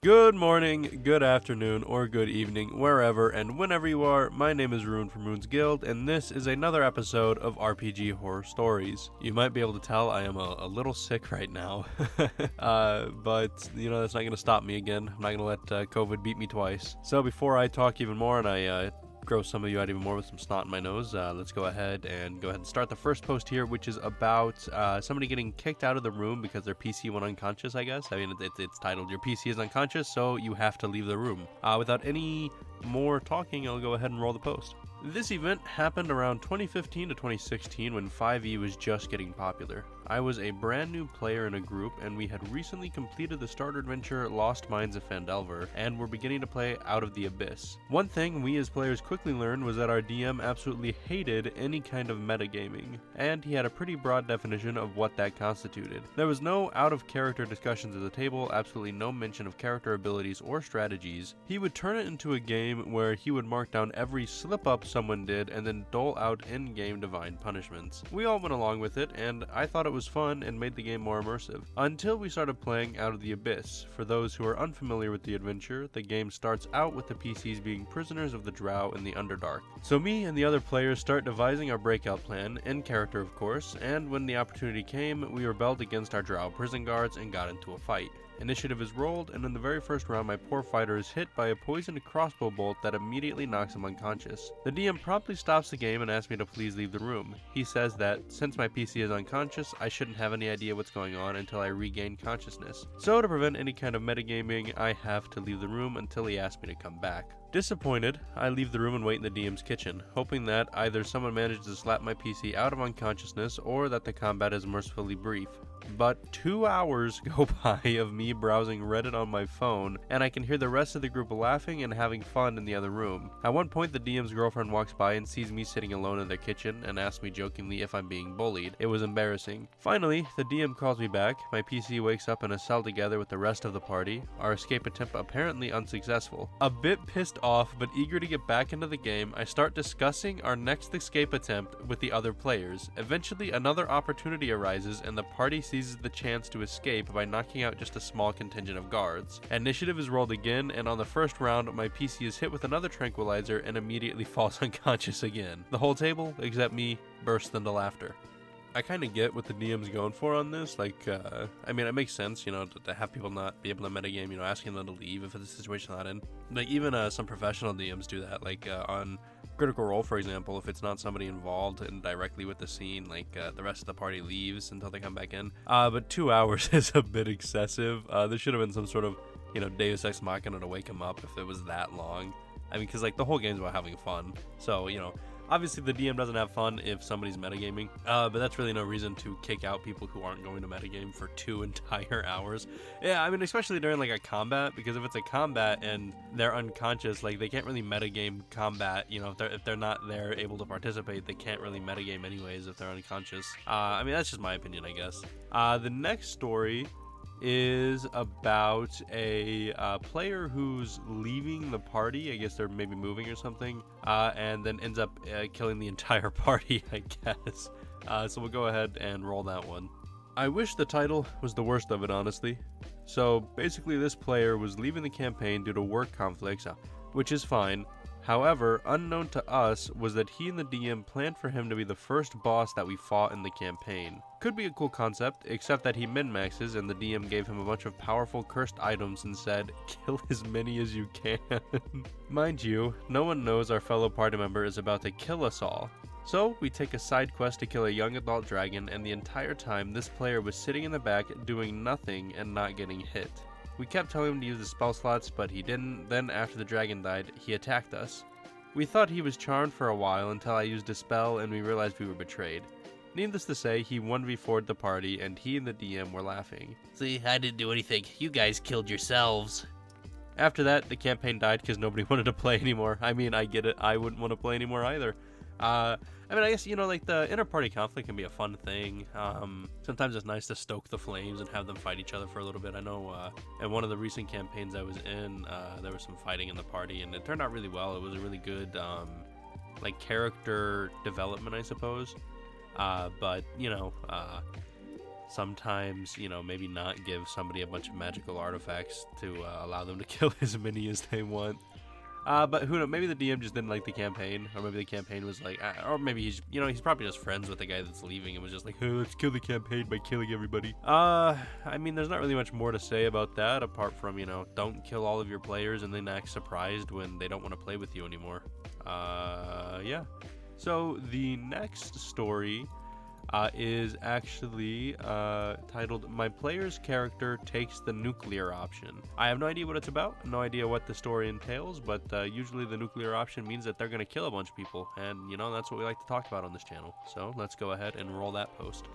Good morning, good afternoon, or good evening, wherever and whenever you are. My name is Rune from Rune'sGuild, and this is another episode of RPG Horror Stories. You might be able to tell I am a little sick right now, but that's not going to stop me again. I'm not going to let COVID beat me twice. So before I talk even more and I gross some of you out even more with some snot in my nose, let's go ahead and start the first post here, which is about somebody getting kicked out of the room because their PC went unconscious, I guess. I mean, it's titled "Your PC is unconscious, so you have to leave the room." Without any more talking, I'll go ahead and roll the post. This event happened around 2015 to 2016 when 5e was just getting popular. I was a brand new player in a group, and we had recently completed the starter adventure Lost Mines of Phandelver, and were beginning to play Out of the Abyss. One thing we as players quickly learned was that our DM absolutely hated any kind of metagaming, and he had a pretty broad definition of what that constituted. There was no out-of-character discussions at the table, absolutely no mention of character abilities or strategies. He would turn it into a game where he would mark down every slip-up someone did and then dole out in-game divine punishments. We all went along with it, and I thought it was fun and made the game more immersive, until we started playing Out of the Abyss. For those who are unfamiliar with the adventure, the game starts out with the PCs being prisoners of the Drow in the Underdark. So me and the other players start devising our breakout plan, in character of course, and when the opportunity came, we rebelled against our Drow prison guards and got into a fight. Initiative is rolled, and in the very first round my poor fighter is hit by a poisoned crossbow bolt that immediately knocks him unconscious. The DM promptly stops the game and asks me to please leave the room. He says that, since my PC is unconscious, I shouldn't have any idea what's going on until I regain consciousness. So to prevent any kind of metagaming, I have to leave the room until he asks me to come back. Disappointed, I leave the room and wait in the DM's kitchen, hoping that either someone manages to slap my PC out of unconsciousness or that the combat is mercifully brief. But 2 hours go by of me browsing Reddit on my phone, and I can hear the rest of the group laughing and having fun in the other room. At one point, the DM's girlfriend walks by and sees me sitting alone in their kitchen and asks me jokingly if I'm being bullied. It was embarrassing. Finally, the DM calls me back. My PC wakes up in a cell together with the rest of the party. Our escape attempt apparently unsuccessful. A bit pissed off but eager to get back into the game, I start discussing our next escape attempt with the other players. Eventually, another opportunity arises and the party seizes the chance to escape by knocking out just a small contingent of guards. Initiative is rolled again, and on the first round, my PC is hit with another tranquilizer and immediately falls unconscious again. The whole table, except me, bursts into laughter. I kind of get what the DM's going for on this. I mean, it makes sense, to have people not be able to metagame, asking them to leave if it's a situation they're not in. Like, even some professional DMs do that. On Critical Role, for example, if it's not somebody involved and directly with the scene, the rest of the party leaves until they come back in. But 2 hours is a bit excessive. There should have been some sort of, Deus Ex Machina to wake him up if it was that long. I mean, because, the whole game's about having fun. So, obviously, the DM doesn't have fun if somebody's metagaming, but that's really no reason to kick out people who aren't going to metagame for 2 entire hours. Yeah, I mean, especially during, a combat, because if it's a combat and they're unconscious, they can't really metagame combat, if they're not there able to participate, they can't really metagame anyways if they're unconscious. I mean, that's just my opinion, I guess. The next story is about a player who's leaving the party. I guess they're maybe moving or something, and then ends up killing the entire party, I guess. So we'll go ahead and roll that one. I wish the title was the worst of it, honestly. So basically, this player was leaving the campaign due to work conflicts, which is fine. However, unknown to us was that he and the DM planned for him to be the first boss that we fought in the campaign. Could be a cool concept, except that he min-maxes and the DM gave him a bunch of powerful cursed items and said, kill as many as you can. Mind you, no one knows our fellow party member is about to kill us all. So, we take a side quest to kill a young adult dragon, and the entire time this player was sitting in the back doing nothing and not getting hit. We kept telling him to use the spell slots, but he didn't. Then after the dragon died, he attacked us. We thought he was charmed for a while until I used a spell and we realized we were betrayed. Needless to say, he 1v4'd the party and he and the DM were laughing. See, I didn't do anything. You guys killed yourselves. After that, the campaign died because nobody wanted to play anymore. I mean, I get it. I wouldn't want to play anymore either. I mean, I guess, the inter-party conflict can be a fun thing. Sometimes it's nice to stoke the flames and have them fight each other for a little bit. I know in one of the recent campaigns I was in, there was some fighting in the party, and it turned out really well. It was a really good, character development, I suppose. But, sometimes, you know, maybe not give somebody a bunch of magical artifacts to allow them to kill as many as they want. But who knows, maybe the DM just didn't like the campaign, or maybe the campaign was like, or maybe he's, you know, he's probably just friends with the guy that's leaving and was just like, hey, let's kill the campaign by killing everybody. I mean, there's not really much more to say about that, apart from, you know, don't kill all of your players and then act surprised when they don't want to play with you anymore. Yeah. So the next story is actually titled My Player's Character Takes the Nuclear Option. I have no idea what it's about, no idea what the story entails, but usually the nuclear option means that they're going to kill a bunch of people, and you know, that's what we like to talk about on this channel. So let's go ahead and roll that post.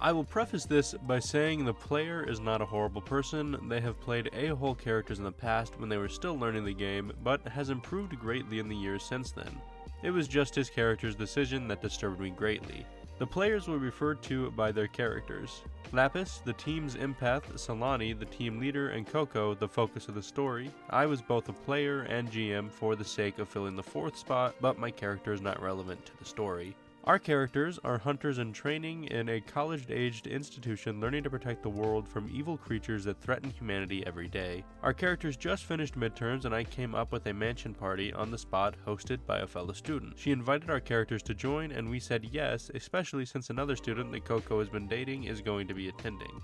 I will preface this by saying the player is not a horrible person. They have played a-hole characters in the past when they were still learning the game, but has improved greatly in the years since then. It was just his character's decision that disturbed me greatly. The players were referred to by their characters. Lapis, the team's empath, Solani, the team leader, and Coco, the focus of the story. I was both a player and GM for the sake of filling the 4th spot, but my character is not relevant to the story. Our characters are hunters in training in a college-aged institution learning to protect the world from evil creatures that threaten humanity every day. Our characters just finished midterms and I came up with a mansion party on the spot hosted by a fellow student. She invited our characters to join and we said yes, especially since another student that Coco has been dating is going to be attending.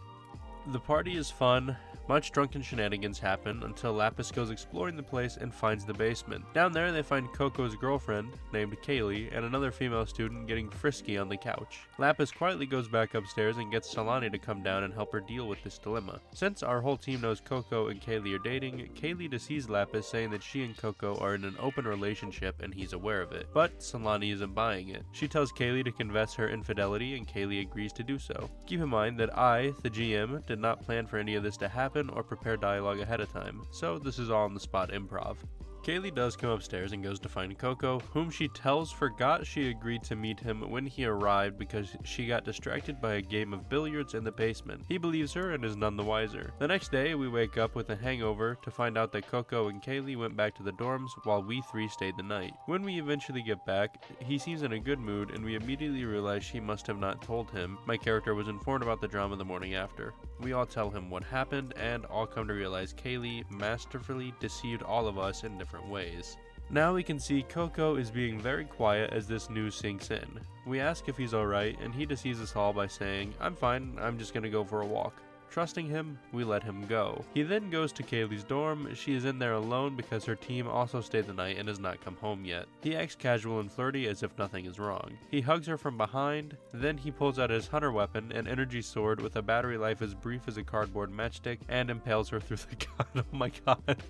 The party is fun. Much drunken shenanigans happen until Lapis goes exploring the place and finds the basement. Down there they find Coco's girlfriend, named Kaylee, and another female student getting frisky on the couch. Lapis quietly goes back upstairs and gets Solani to come down and help her deal with this dilemma. Since our whole team knows Coco and Kaylee are dating, Kaylee deceives Lapis saying that she and Coco are in an open relationship and he's aware of it. But Solani isn't buying it. She tells Kaylee to confess her infidelity and Kaylee agrees to do so. Keep in mind that I, the GM, did not plan for any of this to happen or prepare dialogue ahead of time, so this is all on the spot improv. Kaylee does come upstairs and goes to find Coco, whom she tells forgot she agreed to meet him when he arrived because she got distracted by a game of billiards in the basement. He believes her and is none the wiser. The next day, we wake up with a hangover to find out that Coco and Kaylee went back to the dorms while we 3 stayed the night. When we eventually get back, he seems in a good mood and we immediately realize she must have not told him. My character was informed about the drama the morning after. We all tell him what happened and all come to realize Kaylee masterfully deceived all of us in different ways. Now we can see Coco is being very quiet as this news sinks in. We ask if he's alright and he deceives us all by saying, I'm fine, I'm just gonna go for a walk. Trusting him, we let him go. He then goes to Kaylee's dorm. She is in there alone because her team also stayed the night and has not come home yet. He acts casual and flirty as if nothing is wrong. He hugs her from behind, then he pulls out his hunter weapon, an energy sword with a battery life as brief as a cardboard matchstick, and impales her through the gun. Oh my god.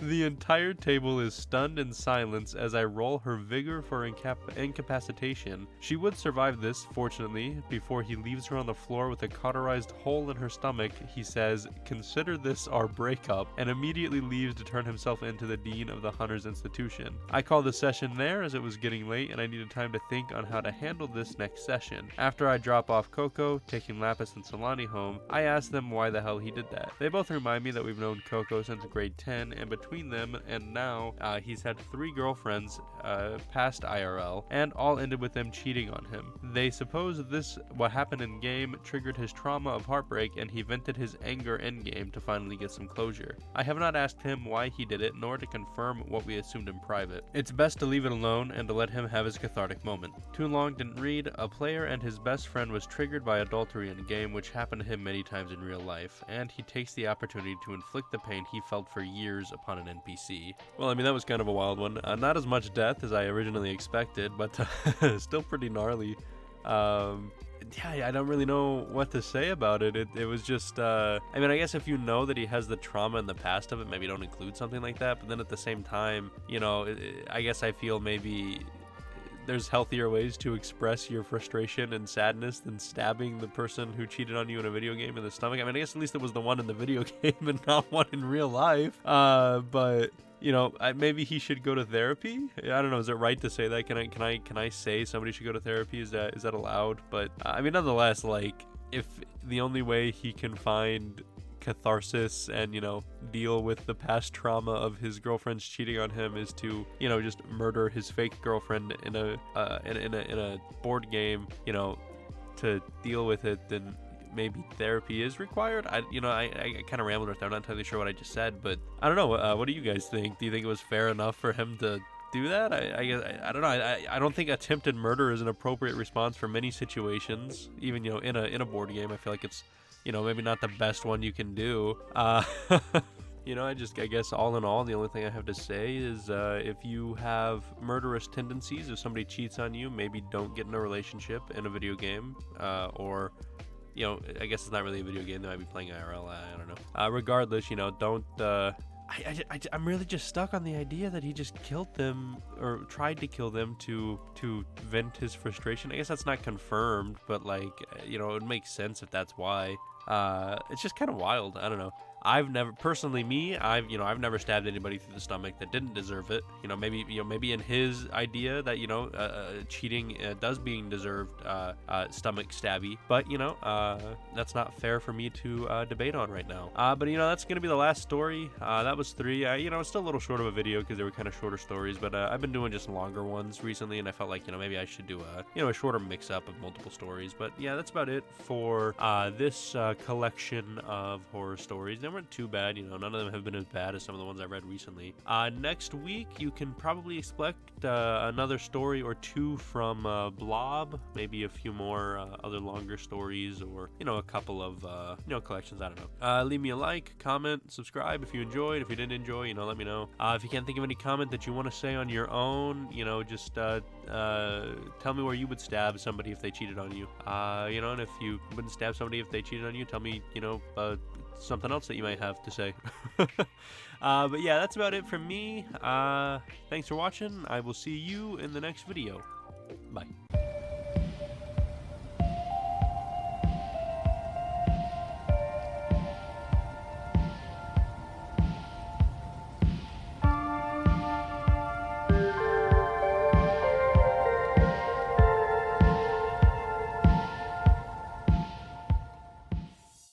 The entire table is stunned in silence as I roll her vigor for incapacitation. She would survive this, fortunately, before he leaves her on the floor with a cauterized hole in her stomach. He says, consider this our breakup, and immediately leaves to turn himself into the dean of the Hunters Institution. I called the session there as it was getting late and I needed time to think on how to handle this next session. After I drop off Coco, taking Lapis and Solani home, I asked them why the hell he did that. They both remind me that we've known Coco since grade 10, and between them and now he's had 3 girlfriends past IRL and all ended with them cheating on him. They suppose this what happened in game triggered his trauma of heartbreak and he vented his anger in game to finally get some closure. I have not asked him why he did it nor to confirm what we assumed in private. It's best to leave it alone and to let him have his cathartic moment. Too long didn't read. A player and his best friend was triggered by adultery in game, which happened to him many times in real life, and he takes the opportunity to inflict the pain he felt for years upon an NPC. Well, I mean, that was kind of a wild one. Not as much death as I originally expected, but still pretty gnarly. Yeah, I don't really know what to say about it. It was just, I mean, I guess if you know that he has the trauma in the past of it, maybe don't include something like that. But then at the same time, you know, I guess I feel maybe there's healthier ways to express your frustration and sadness than stabbing the person who cheated on you in a video game in the stomach. I mean, I guess at least it was the one in the video game and not one in real life. But you know, maybe he should go to therapy. I don't know. Is it right to say that? Can I say somebody should go to therapy? Is that allowed? But I mean, nonetheless, like, if the only way he can find catharsis and, you know, deal with the past trauma of his girlfriend's cheating on him is to, you know, just murder his fake girlfriend in a board game, you know, to deal with it, then maybe therapy is required. I kind of rambled right there. I'm not entirely sure what I just said, but I don't know. What do you guys think? Do you think it was fair enough for him to do that? I don't know. I don't think attempted murder is an appropriate response for many situations. Even in a board game, I feel like it's maybe not the best one you can do. I guess all in all, the only thing I have to say is if you have murderous tendencies, if somebody cheats on you, maybe don't get in a relationship in a video game, or I guess it's not really a video game. They might be playing IRL. I don't know. Regardless, don't. I'm really just stuck on the idea that he just killed them or tried to kill them to vent his frustration. I guess that's not confirmed, but like, it would make sense if that's why. It's just kind of wild. I don't know. I've never I've never stabbed anybody through the stomach that didn't deserve it. Maybe in his idea that cheating does being deserved stomach stabby, but that's not fair for me to debate on right now. But that's gonna be the last story. That was 3. It's still a little short of a video because they were kind of shorter stories, but I've been doing just longer ones recently, and I felt like maybe I should do a shorter mix up of multiple stories. But yeah, that's about it for this collection of horror stories. They weren't too bad, none of them have been as bad as some of the ones I read recently. Next week you can probably expect another story or 2 from Blob, maybe a few more other longer stories, or a couple of collections. I don't know. Leave me a like, comment, subscribe if you enjoyed. If you didn't enjoy, let me know. If you can't think of any comment that you want to say on your own, just tell me where you would stab somebody if they cheated on you. And if you wouldn't stab somebody if they cheated on you, tell me something else that you might have to say. But yeah, that's about it from me. Thanks for watching. I will see you in the next video. Bye.